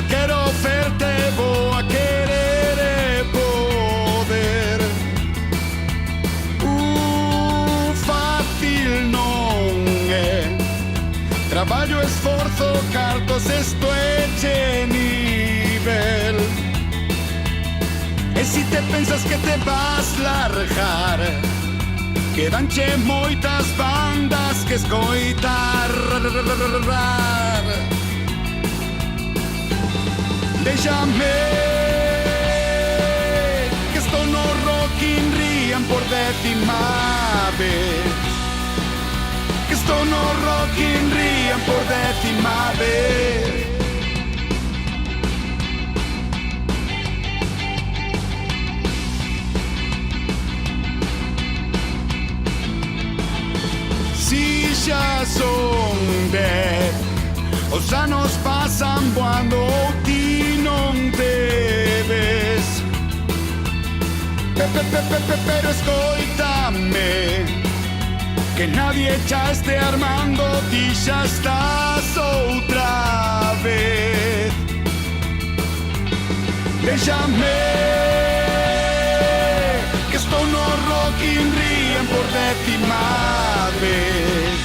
quero verte, vou a querer e poder. Fácil non é. Traballo, esforzo, cartos, esto é che nivel. E si te pensas que te vas largar, quedanche moitas bandas que escoitar. Déxame que estou no Rock in Rio por 10ª vez. Que estou no Rock in Rio por 10ª vez. Si xa son 10, os anos pasan voando, ti non te ves. Pero escoítame, que nadie xa este armando, ti xa estás outra vez. Déxame que estou no Rock in Rio por 10ª vez.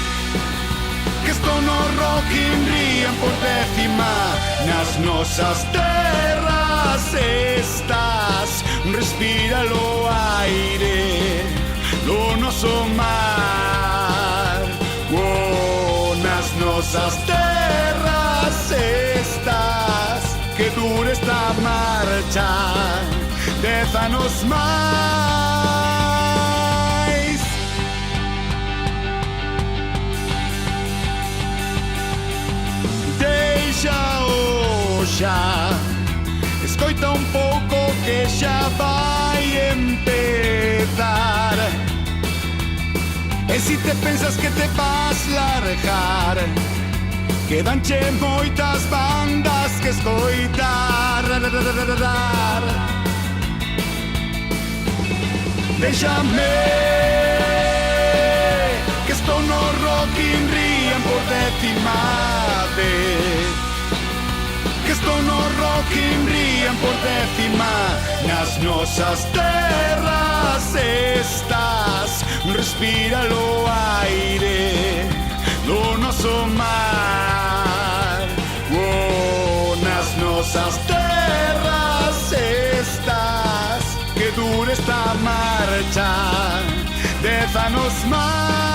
Que estou no Rock in Rio por 10ª. Nas nosas terras estás, respira o aire, lo noso mar. Nas nosas terras estás, que dure esta marcha 10 anos máis. Deixa-o xa, escoita un pouco que xa vai empezar. E si te pensas que te vas largar, quedanche moitas bandas que escoitar. Déxame que estou no Rock in Rio por 10ª vez. Que estou no Rock in Rio por 10ª. Nas nosas terras estás, respira o aire, lo noso mar. Nas nosas terras estás, que dure esta marcha 10 anos máis.